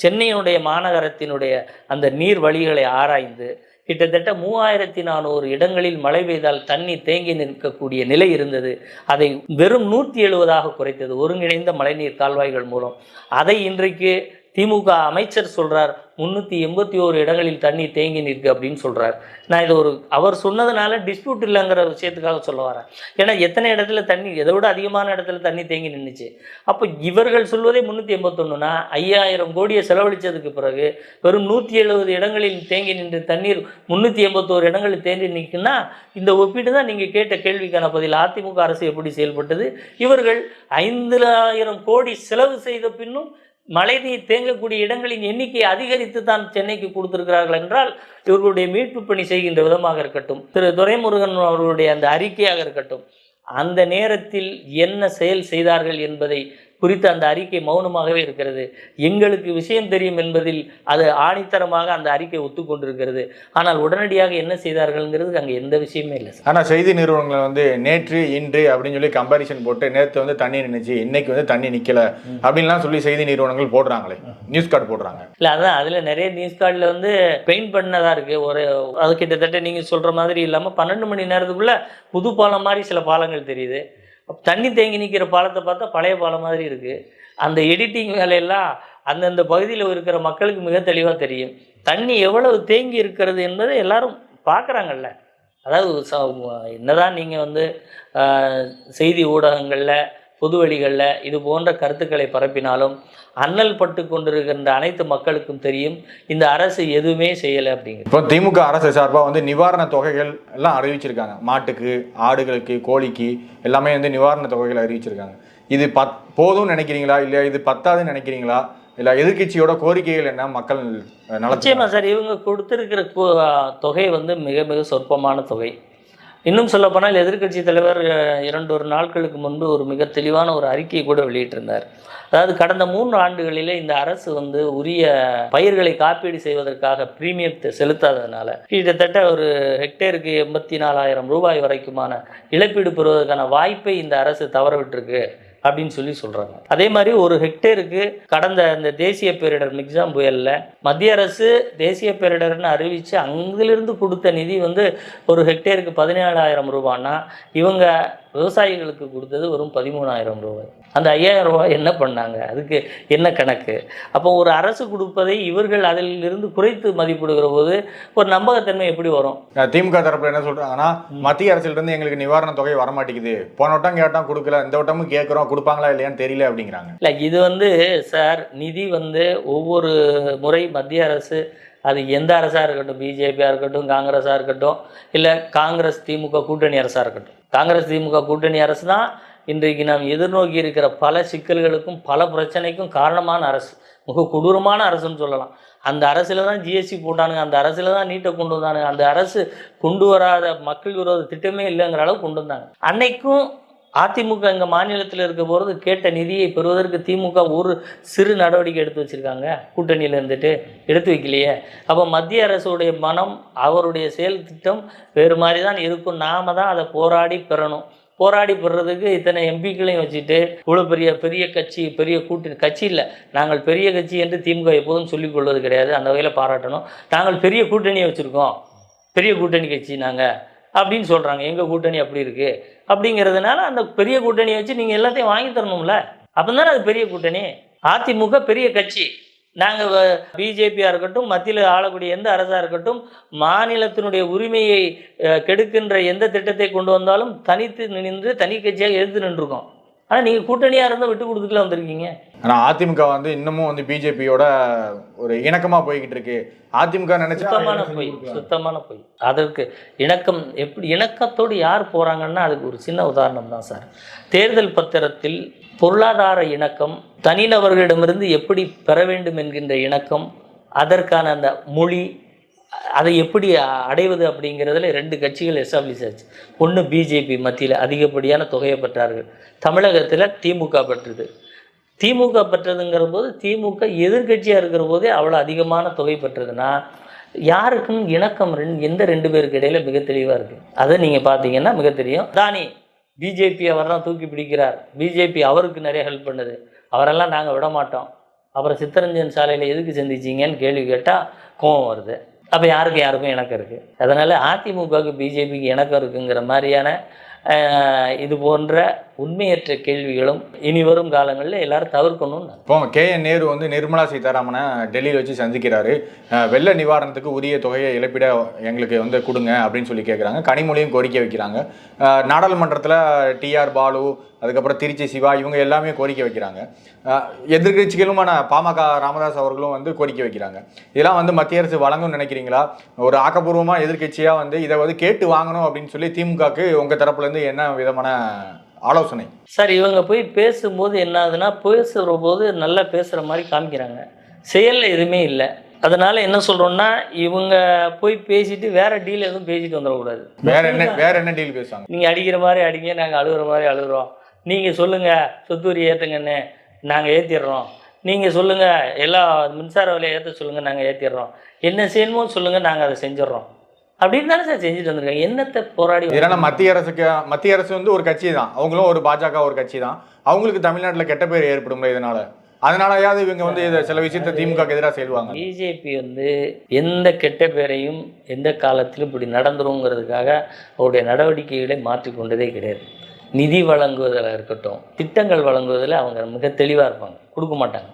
சென்னையினுடைய மாநகரத்தினுடைய அந்த நீர் வழிகளை ஆராய்ந்து கிட்டத்தட்ட 3400 இடங்களில் மழை பெய்தால் தண்ணி தேங்கி நிற்கக்கூடிய நிலை இருந்தது. அதை வெறும் 170ஆக குறைத்தது ஒருங்கிணைந்த மழைநீர் கால்வாய்கள் மூலம். அதை இன்றைக்கு திமுக அமைச்சர் சொல்கிறார் 381 இடங்களில் தண்ணி தேங்கி நிற்கு அப்படின்னு சொல்கிறார். நான் இதை அவர் சொன்னதுனால டிஸ்பியூட் இல்லைங்கிற விஷயத்துக்காக சொல்ல வரேன். ஏன்னா எத்தனை இடத்துல தண்ணி, இதை விட அதிகமான இடத்துல தண்ணி தேங்கி நின்றுச்சு. அப்போ இவர்கள் சொல்வதே 381னா 5000 கோடியை செலவழித்ததுக்கு பிறகு வெறும் 170 இடங்களில் தேங்கி நின்று தண்ணீர் 381 இடங்களில் தேங்கி நிற்குன்னா இந்த ஒப்பீடு தான் நீங்கள் கேட்ட கேள்விக்கான பதில். அதிமுக அரசு எப்படி செயல்பட்டது? இவர்கள் 5000 கோடி செலவு செய்த பின்னும் மழைநீர் தேங்கக்கூடிய இடங்களின் எண்ணிக்கையை அதிகரித்து தான் சென்னைக்கு கொடுத்திருக்கிறார்கள் என்றால் இவர்களுடைய மீட்பு பணி செய்கின்ற விதமாக இருக்கட்டும், திரு துரைமுருகன் அவர்களுடைய அந்த அறிக்கையாக இருக்கட்டும், அந்த நேரத்தில் என்ன செயல் செய்தார்கள் என்பதை குறித்து அந்த அறிக்கை மௌனமாகவே இருக்கிறது. எங்களுக்கு விஷயம் தெரியும் என்பதில் அது ஆணித்தரமாக அந்த அறிக்கை ஒத்துக்கொண்டிருக்கிறது. ஆனால் உடனடியாக என்ன செய்தார்கள்ங்கிறது அங்கே எந்த விஷயமே இல்லை. ஆனால் செய்தி நிறுவனங்கள் வந்து நேற்று இன்று அப்படின்னு சொல்லி கம்பாரிசன் போட்டு நேற்று வந்து தண்ணி நின்றுச்சு, இன்னைக்கு வந்து தண்ணி நிற்கல அப்படின்லாம் சொல்லி செய்தி நிறுவனங்கள் போடுறாங்களே, நியூஸ் கார்டு போடுறாங்க. இல்லை, அதான் அதில் நிறைய நியூஸ் கார்டில் வந்து பெயிண்ட் பண்ணதாக இருக்குது. அது கிட்டத்தட்ட நீங்கள் சொல்கிற மாதிரி இல்லாமல் 12 மணி நேரத்துக்குள்ளே புது பாலம் மாதிரி சில பாலங்கள் தெரியுது. தண்ணி தேங்கி நிற்கிற பாலத்தை பார்த்தா பழைய பாலம் மாதிரி இருக்குது. அந்த எடிட்டிங் வேலையெல்லாம் அந்தந்த பகுதியில் இருக்கிற மக்களுக்கு மிக தெளிவாக தெரியும். தண்ணி எவ்வளவு தேங்கி இருக்கிறது என்பதை எல்லாரும் பார்க்குறாங்கல்ல. அதாவது என்னதான் நீங்கள் வந்து செய்தி ஊடகங்களில் பொதுவெளிகளில் இது போன்ற கருத்துக்களை பரப்பினாலும் அண்ணல் பட்டு கொண்டிருக்கின்ற அனைத்து மக்களுக்கும் தெரியும் இந்த அரசு எதுவுமே செய்யலை அப்படிங்கிறது. இப்போ திமுக அரசு சார்பாக வந்து நிவாரண தொகைகள் எல்லாம் அறிவிச்சிருக்காங்க. மாட்டுக்கு, ஆடுகளுக்கு, கோழிக்கு எல்லாமே வந்து நிவாரண தொகைகள் அறிவிச்சிருக்காங்க. இது போதும்னு நினைக்கிறீங்களா, இல்லை இது பத்தாதுன்னு நினைக்கிறீங்களா, இல்லை எதிர்கட்சியோட கோரிக்கைகள் என்ன? மக்கள் நிச்சயமா சார், இவங்க கொடுத்துருக்கிற தொகை வந்து மிக மிக சொற்பமான தொகை. இன்னும் சொல்லப்போனால் எதிர்க்கட்சி தலைவர் 2 நாட்களுக்கு முன்பு ஒரு மிக தெளிவான ஒரு அறிக்கையை கூட வெளியிட்டிருந்தார். அதாவது கடந்த 3 ஆண்டுகளிலே இந்த அரசு வந்து உரிய பயிர்களை காப்பீடு செய்வதற்காக பிரீமியத்தை செலுத்தாததுனால கிட்டத்தட்ட ஒரு ஹெக்டேருக்கு 84,000 ரூபாய் வரைக்குமான இழப்பீடு பெறுவதற்கான வாய்ப்பை இந்த அரசு தவறவிட்டிருக்கு அப்படின்னு சொல்கிறாங்க. அதே மாதிரி ஒரு ஹெக்டேருக்கு கடந்த இந்த தேசிய பேரிடர் மிக்ஸாம் புயலில் மத்திய அரசு தேசிய பேரிடர்னு அறிவித்து அங்கிலிருந்து கொடுத்த நிதி வந்து ஒரு ஹெக்டேருக்கு 17,000 ரூபான்னா இவங்க விவசாயிகளுக்கு கொடுத்தது வெறும் 13,000 ரூபாய். அந்த 5,000 ரூபாய் என்ன பண்ணாங்க? அதுக்கு என்ன கணக்கு? அப்போ ஒரு அரசு கொடுப்பதை இவர்கள் அதிலிருந்து குறைத்து மதிப்பிடுகிற போது ஒரு நம்பகத்தன்மை எப்படி வரும்? திமுக தரப்புல என்ன சொல்றாங்கன்னா, மத்திய அரசிலிருந்து எங்களுக்கு நிவாரண தொகை வரமாட்டேங்குது, போன வட்டம் கேட்டால் கொடுக்கல, இந்த வட்டமும் கேட்குறோம், கொடுப்பாங்களா இல்லையான்னு தெரியல அப்படிங்கிறாங்க. இல்லை, இது வந்து சார் நிதி வந்து ஒவ்வொரு முறை மத்திய அரசு, அது எந்த அரசாக இருக்கட்டும், பிஜேபியாக இருக்கட்டும், காங்கிரஸாக இருக்கட்டும், இல்லை காங்கிரஸ் திமுக கூட்டணி அரசாக இருக்கட்டும், காங்கிரஸ் திமுக கூட்டணி அரசு தான் இன்றைக்கு நாம் எதிர்நோக்கி இருக்கிற பல சிக்கல்களுக்கும் பல பிரச்சனைக்கும் காரணமான அரசு, மிக கொடூரமான அரசுன்னு சொல்லலாம். அந்த அரசில் தான் ஜிஎஸ்டி போட்டானுங்க, அந்த அரசில் தான் நீட்டை கொண்டு வந்தானுங்க, அந்த அரசு கொண்டு வராத மக்கள் விரோத திட்டமே இல்லைங்கிற அளவு கொண்டு வந்தாங்க. அன்னைக்கும் அதிமுக எங்கள் மாநிலத்தில் இருக்க போகிறது கேட்ட நிதியை பெறுவதற்கு திமுக ஒரு சிறு நடவடிக்கை எடுத்து வச்சுருக்காங்க. கூட்டணியில் இருந்துட்டு எடுத்து வைக்கலையே. அப்போ மத்திய அரசுடைய மனம், அவருடைய செயல் திட்டம் வேறு மாதிரி தான் இருக்கும். நாம் தான் அதை போராடி பெறணும். போராடி பெறுறதுக்கு இத்தனை எம்பிக்களையும் வச்சுட்டு இவ்வளோ பெரிய கட்சி, பெரிய கூட்டணி கட்சி இல்லை, நாங்கள் பெரிய கட்சி என்று திமுக எப்போதும் சொல்லிக் கொள்வது கிடையாது. அந்த வகையில் பாராட்டணும். நாங்கள் பெரிய கூட்டணியை வச்சுருக்கோம், பெரிய கூட்டணி கட்சி நாங்கள் அப்படின்னு சொல்கிறாங்க. எங்கள் கூட்டணி அப்படி இருக்குது அப்படிங்கிறதுனால அந்த பெரிய கூட்டணியை வச்சு நீங்கள் எல்லாத்தையும் வாங்கி தரணும்ல. அப்போ தானே அது பெரிய கூட்டணி. அதிமுக பெரிய கட்சி, நாங்கள் பிஜேபியாக இருக்கட்டும், மத்தியில் ஆளக்கூடிய எந்த அரசாக இருக்கட்டும், மாநிலத்தினுடைய உரிமையை கெடுக்கின்ற எந்த திட்டத்தை கொண்டு வந்தாலும் தனித்து நின்று தனி கட்சியாக எதிர்த்து நின்றுருக்கோம். ஆனால் நீங்கள் கூட்டணியாக இருந்தால் விட்டு கொடுத்துட்டுல வந்திருக்கீங்க. ஆனா அதிமுக வந்து இன்னமும் வந்து பிஜேபியோட ஒரு இணக்கமா போய்கிட்டு இருக்கு. அதிமுக நினைச்சா சுத்தமான பொய். அதற்கு இணக்கம் எப்படி இணக்கத்தோடு யார் போறாங்கன்னா அதுக்கு ஒரு சின்ன உதாரணம் தான் சார். தேர்தல் பத்திரத்தில் பொருளாதார இணக்கம், தனிநபர்களிடமிருந்து எப்படி பெற வேண்டும் என்கின்ற இணக்கம், அதற்கான அந்த மொழி, அதை எப்படி அடைவது அப்படிங்கிறதுல 2 கட்சிகள் எஸ்டாப்ளிஷ் ஆச்சு. ஒன்று பிஜேபி மத்தியில் அதிகப்படியான தொகையை பெற்றார்கள், தமிழகத்தில் திமுக பெற்றது. திமுக பெற்றதுங்கிற போது திமுக எதிர்கட்சியாக இருக்கிற போதே அவ்வளோ அதிகமான தொகை பெற்றதுன்னா யாருக்கும் இணக்கம் எந்த 2 பேருக்கு இடையில மிக தெளிவாக இருக்குது. அதை நீங்கள் பார்த்தீங்கன்னா மிக தெரியும். தானி பிஜேபி அவரெல்லாம் தூக்கி பிடிக்கிறார், பிஜேபி அவருக்கு நிறைய ஹெல்ப் பண்ணுது, அவரெல்லாம் நாங்கள் விட மாட்டோம், அப்புறம் சித்தரஞ்சன் சாலையில் எதுக்கு சந்திச்சிங்கன்னு கேள்வி கேட்டால் கோவம் வருது. அப்போ யாருக்கும் இணக்கம் இருக்குது. அதனால் அதிமுகவுக்கு பிஜேபிக்கு இணக்கம் இருக்குங்கிற மாதிரியான இது போன்ற உண்மையற்ற கேள்விகளும் இனி வரும் காலங்களில் எல்லாரும் தவிர்க்கணும்னு. இப்போ KN நேரு வந்து நிர்மலா சீதாராமனை டெல்லியில் வச்சு சந்திக்கிறாரு. வெள்ள நிவாரணத்துக்கு உரிய தொகையை இழப்பீட எங்களுக்கு வந்து கொடுங்க அப்படின்னு சொல்லி கேட்குறாங்க. கனிமொழியும் கோரிக்கை வைக்கிறாங்க. நாடாளுமன்றத்தில் TR பாலு, அதுக்கப்புறம் திருச்சி சிவா, இவங்க எல்லாமே கோரிக்கை வைக்கிறாங்க. எதிர்கட்சிகளுமான பாமக ராமதாஸ் அவர்களும் வந்து கோரிக்கை வைக்கிறாங்க. இதெல்லாம் வந்து மத்திய அரசு வழங்கும்னு நினைக்கிறீங்களா? ஒரு ஆக்கப்பூர்வமாக எதிர்கட்சியாக வந்து இதை வந்து கேட்டு வாங்கணும் அப்படின்னு சொல்லி திமுகவுக்கு உங்கள் தரப்புலேருந்து என்ன விதமான ஆலோசனை? சார், இவங்க போய் பேசும்போது என்ன ஆகுதுன்னா, பேசுகிற போது நல்லா பேசுகிற மாதிரி காமிக்கிறாங்க, செயலில் எதுவுமே இல்லை. அதனால என்ன சொல்கிறோன்னா, இவங்க போய் பேசிட்டு வேற டீல் எதுவும் பேசிட்டு வந்துடக்கூடாது. வேற என்ன டீல் பேசுவாங்க? நீங்கள் அடிக்கிற மாதிரி அடிங்க, நாங்கள் அழுகிற மாதிரி அழுகிறோம், நீங்கள் சொல்லுங்கள் சொத்து வரி ஏற்றுங்கன்னு நாங்கள் ஏற்றிடுறோம், நீங்கள் சொல்லுங்கள் எல்லா மின்சார விலையை ஏற்ற சொல்லுங்கள் நாங்கள் ஏற்றிடுறோம், என்ன செய்யணுமோ சொல்லுங்கள் நாங்கள் அதை செஞ்சிடறோம் அப்படின்னு தானே சார் செஞ்சுட்டு வந்திருக்காங்க. என்னத்தை போராடி? ஏன்னா மத்திய அரசு வந்து ஒரு கட்சி தான், அவங்களும் ஒரு பாஜக ஒரு கட்சி தான். அவங்களுக்கு தமிழ்நாட்டில் கெட்ட பேர் ஏற்படும் அதனாலயாவது இவங்க வந்து சில விஷயத்தை திமுக எதிராக செய்வாங்க. பிஜேபி வந்து எந்த கெட்ட பேரையும் எந்த காலத்திலும் இப்படி நடந்துருங்கிறதுக்காக அவருடைய நடவடிக்கைகளை மாற்றிக்கொண்டதே கிடையாது. நிதி வழங்குவதில் இருக்கட்டும், திட்டங்கள் வழங்குவதில் அவங்க மிக தெளிவாக இருப்பாங்க, கொடுக்க மாட்டாங்க.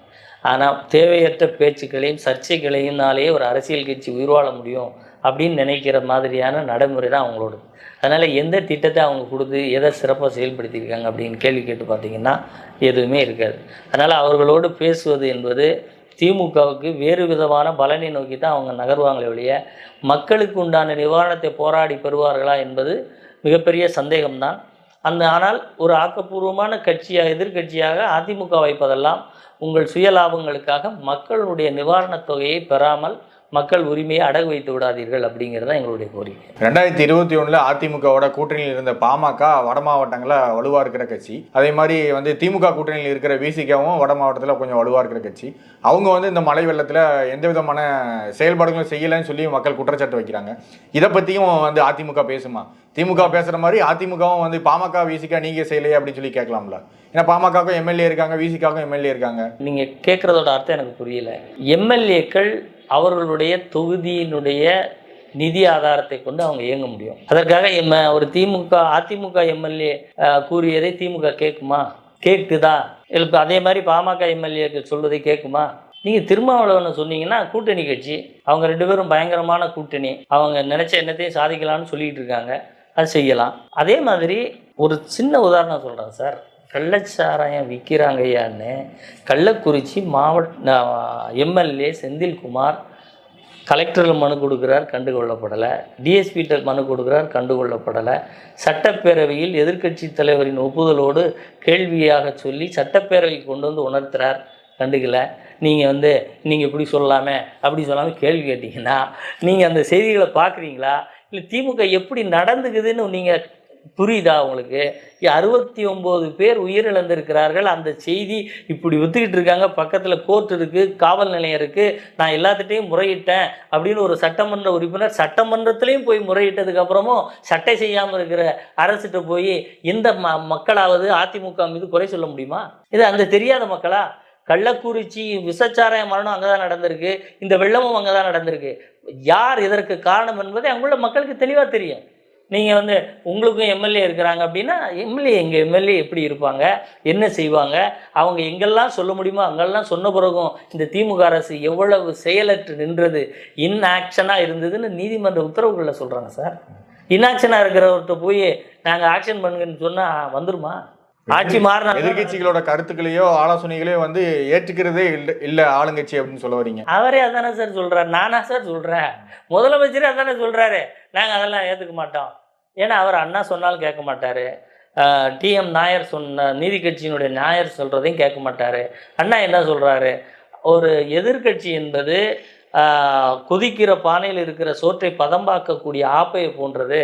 ஆனால் தேவையற்ற பேச்சுக்களையும் சர்ச்சைகளையும்னாலேயே ஒரு அரசியல் கட்சி உயிர் வாழ முடியும் அப்படின்னு நினைக்கிற மாதிரியான நடைமுறை தான் அவங்களோட. அதனால் எந்த திட்டத்தை அவங்க கொடுத்து எதை சிறப்பாக செயல்படுத்தியிருக்காங்க அப்படின்னு கேள்வி கேட்டு பார்த்தீங்கன்னா எதுவுமே இருக்காது. அதனால் அவர்களோடு பேசுவது என்பது திமுகவுக்கு வேறு விதமான பலனை நோக்கி தான் அவங்க நகர்வாங்களே ஒழிய மக்களுக்கு உண்டான நிவாரணத்தை போராடி பெறுவார்களா என்பது மிகப்பெரிய சந்தேகம்தான். ஆனால் ஒரு ஆக்கப்பூர்வமான கட்சியாக எதிர்கட்சியாக அதிமுக வைப்பதெல்லாம் உங்கள் சுய லாபங்களுக்காக மக்களுடைய நிவாரணத் தொகையை பெறாமல் மக்கள் உரிமையை அடகு வைத்து விடாதீர்கள் அப்படிங்கிறது எங்களுடைய கோரிக்கை. 2021 அதிமுகவோட கூட்டணியில் இருந்த பாமக வட மாவட்டங்களில் வலுவாக இருக்கிற கட்சி. அதே மாதிரி வந்து திமுக கூட்டணியில் இருக்கிற விசிகாவும் வட மாவட்டத்தில் கொஞ்சம் வலுவாக இருக்கிற கட்சி. அவங்க வந்து இந்த மழை வெள்ளத்தில் எந்த விதமான செயல்பாடுகளும் செய்யலைன்னு சொல்லி மக்கள் குற்றச்சாட்டு வைக்கிறாங்க. இதை பற்றியும் வந்து அதிமுக பேசுமா? திமுக பேசுகிற மாதிரி அதிமுகவும் வந்து பாமக விசிகா நீங்கள் செய்யலையே அப்படின்னு சொல்லி கேட்கலாம்ல? ஏன்னா பாமகவுக்கும் எம்எல்ஏ இருக்காங்க, விசிகாவுக்கும் எம்எல்ஏ இருக்காங்க. நீங்கள் கேட்குறதோட அர்த்தம் எனக்கு புரியல. எம்எல்ஏக்கள் அவர்களுடைய தொகுதியினுடைய நிதி ஆதாரத்தை கொண்டு அவங்க இயங்க முடியும். அதற்காக ஒரு அதிமுக எம்எல்ஏ கூறியதை திமுக கேட்குமா? கேட்குதா? இல்லை அதே மாதிரி பாமக எம்எல்ஏக்கள் சொல்வதை கேட்குமா? நீங்கள் திருமாவளவனை சொன்னீங்கன்னா கூட்டணி கட்சி, அவங்க 2 பேரும் பயங்கரமான கூட்டணி, அவங்க நினச்ச என்னத்தையும் சாதிக்கலாம்னு சொல்லிகிட்டு இருக்காங்க, அது செய்யலாம். அதே மாதிரி ஒரு சின்ன உதாரணம் சொல்கிறேன் சார். கள்ளச்சாராயம் விற்கிறாங்கய்யான்னு கள்ளக்குறிச்சி மாவட்ட எம்எல்ஏ செந்தில்குமார் கலெக்டரில் மனு கொடுக்குறார், கண்டுகொள்ளப்படலை. டிஎஸ்பிகிட்ட மனு கொடுக்குறார், கண்டுகொள்ளப்படலை. சட்டப்பேரவையில் எதிர்க்கட்சி தலைவரின் ஒப்புதலோடு கேள்வியாக சொல்லி சட்டப்பேரவைக்கு கொண்டு வந்து உணர்த்துறார், கண்டுக்கலை. நீங்கள் இப்படி சொல்லாமே அப்படி சொல்லாமல் கேள்வி கேட்டிங்கன்னா நீங்கள் அந்த செய்திகளை பார்க்குறீங்களா? இல்லை திமுக எப்படி நடந்துக்குதுன்னு நீங்கள் புரியுதா உங்களுக்கு? 69 பேர் உயிரிழந்திருக்கிறார்கள். அந்த செய்தி இப்படி ஒத்துக்கிட்டு இருக்காங்க. பக்கத்தில் கோர்ட் இருக்குது, காவல் நிலையம் இருக்குது, நான் எல்லாத்துட்டையும் முறையிட்டேன் அப்படின்னு ஒரு சட்டமன்ற உறுப்பினர் சட்டமன்றத்திலையும் போய் முறையிட்டதுக்கப்புறமும் சட்டை செய்யாமல் இருக்கிற அரசிட்ட போய் இந்த மக்களாவது அதிமுக மீது குறை சொல்ல முடியுமா? இது அந்த தெரியாத மக்களா? கள்ளக்குறிச்சி விசச்சாராய மரணம் அங்கே தான் நடந்திருக்கு, இந்த வெள்ளமும் அங்கே தான் நடந்திருக்கு. யார் இதற்கு காரணம் என்பதை அங்குள்ள மக்களுக்கு தெளிவாக தெரியும். நீங்கள் உங்களுக்கும் எம்எல்ஏ இருக்கிறாங்க அப்படின்னா எங்கள் எம்எல்ஏ எப்படி இருப்பாங்க, என்ன செய்வாங்க, அவங்க எங்கெல்லாம் சொல்ல முடியுமோ அங்கெல்லாம் சொன்ன பிறகும் இந்த திமுக அரசு எவ்வளவு செயலற்று நின்றது, இன்ஆக்ஷனாக இருந்ததுன்னு நீதிமன்ற உத்தரவுகளில் சொல்கிறாங்க சார். இன்ஆக்ஷனாக இருக்கிறவர்கிட்ட போய் நாங்கள் ஆக்ஷன் பண்ணுங்கன்னு சொன்னால் வந்துருமா? ஆட்சி மாறினா எதிர்கட்சிகளோட கருத்துக்களையோ ஆலோசனைகளையோ வந்து ஏற்றுக்கிறதே இல்ல ஆளுங்கட்சி அப்படின்னு சொல்ல வரீங்க. அவரே அதானே சார் சொல்றாரு, நானா சார் சொல்றேன், முதலமைச்சரே அதானே சொல்றாரு, நாங்க அதெல்லாம் ஏத்துக்க மாட்டோம். ஏன்னா அவர் அண்ணா சொன்னாலும் கேட்க மாட்டாரு, டிஎம் நாயர் சொன்ன நீதி கட்சியினுடைய நாயர் சொல்றதையும் கேட்க மாட்டாரு. அண்ணா என்ன சொல்றாரு, ஒரு எதிர்கட்சி என்பது கொதிக்கிற பானையில் இருக்கிற சோற்றை பதம்பாக்கக்கூடிய ஆப்பை போன்றது.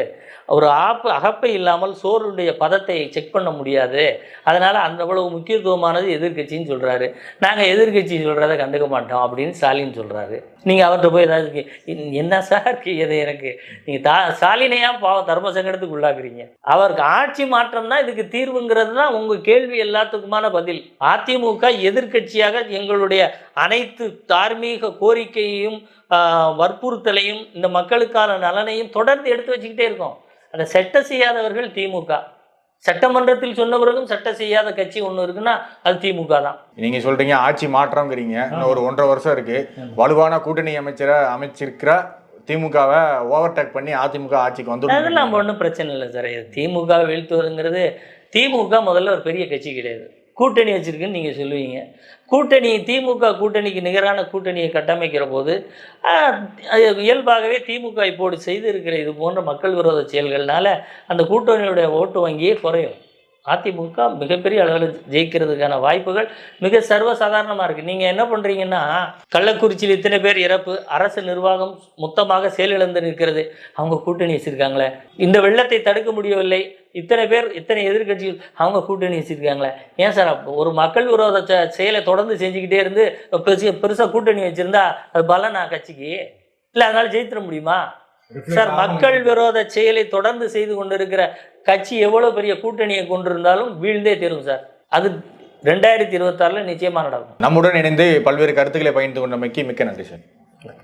ஒரு அகப்பை இல்லாமல் சோறுடைய பதத்தை செக் பண்ண முடியாது. அதனால் அந்த அவ்வளவு முக்கியத்துவமானது எதிர்கட்சின்னு சொல்கிறாரு. நாங்கள் எதிர்கட்சி சொல்கிறத கண்டுக்க மாட்டோம் அப்படின்னு ஸ்டாலின் சொல்கிறாரு. நீங்கள் அவர்கிட்ட போய் ஏதாவது என்ன சார் இது எனக்கு நீங்கள் ஸ்டாலினையாக பாவம் தர்ம சங்கடத்துக்கு உள்ளாக்குறீங்க. அவருக்கு ஆட்சி மாற்றம் தான் இதுக்கு தீர்வுங்கிறது தான் உங்கள் கேள்வி எல்லாத்துக்குமான பதில். அதிமுக எதிர்கட்சியாக எங்களுடைய அனைத்து தார்மீக கோரிக்கையையும் வற்புறுத்தலையும் இந்த மக்களுக்கான நலனையும் தொடர்ந்து எடுத்து வச்சுக்கிட்டே இருக்கோம். அதை சட்டம் செய்யாதவர்கள் திமுக. சட்டமன்றத்தில் சொன்ன பிறகும் சட்டம் செய்யாத கட்சி ஒன்று இருக்குன்னா அது திமுக தான். நீங்க சொல்றீங்க ஆட்சி மாற்றம்ங்கிறீங்க, இன்னும் ஒரு 1.5 வருஷம் இருக்கு. வலுவான கூட்டணி அமைச்சிருக்கிற திமுகவை ஓவர்டேக் பண்ணி அதிமுக ஆட்சிக்கு வந்து அதெல்லாம் ஒன்றும் பிரச்சனை இல்லை சார். திமுக வீழ்த்துவதுங்கிறது, திமுக முதல்ல ஒரு பெரிய கட்சி கிடையாது, கூட்டணி வச்சுருக்குன்னு நீங்கள் சொல்லுவீங்க. கூட்டணி திமுக கூட்டணிக்கு நிகரான கூட்டணியை கட்டமைக்கிற போது இயல்பாகவே திமுக இப்போது செய்திருக்கிற இது போன்ற மக்கள் விரோத செயல்கள்னால அந்த கூட்டணியுடைய ஓட்டு வங்கியே குறையும். அதிமுக மிகப்பெரிய அளவில் ஜெயிக்கிறதுக்கான வாய்ப்புகள் மிக சர்வசாதாரணமாக இருக்குது. நீங்கள் என்ன பண்ணுறீங்கன்னா, கள்ளக்குறிச்சியில் இத்தனை பேர் இறப்பு, அரசு நிர்வாகம் மொத்தமாக செயலிழந்து நிற்கிறது, அவங்க கூட்டணி வச்சுருக்காங்களே. இந்த வெள்ளத்தை தடுக்க முடியவில்லை, இத்தனை பேர் இத்தனை எதிர்கட்சிகள் அவங்க கூட்டணி வச்சுருக்காங்களே. ஏன் சார் ஒரு மக்கள் விரோத செயலை தொடர்ந்து செஞ்சுக்கிட்டே இருந்து பெருசாக கூட்டணி வச்சுருந்தா அது பலனா கட்சிக்கு இல்லை? அதனால் ஜெயித்திட முடியுமா சார்? மக்கள் விரோத செயலை தொடர்ந்து செய்து கொண்டிருக்கிற கட்சி எவ்வளோ பெரிய கூட்டணியை கொண்டிருந்தாலும் வீழ்ந்தே தீரும் சார். அது 2026 நிச்சயமாக நடக்கும். நம்முடன் இணைந்து பல்வேறு கருத்துக்களை பகிர்ந்து கொண்டமைக்கு மிக்க நன்றி சார்.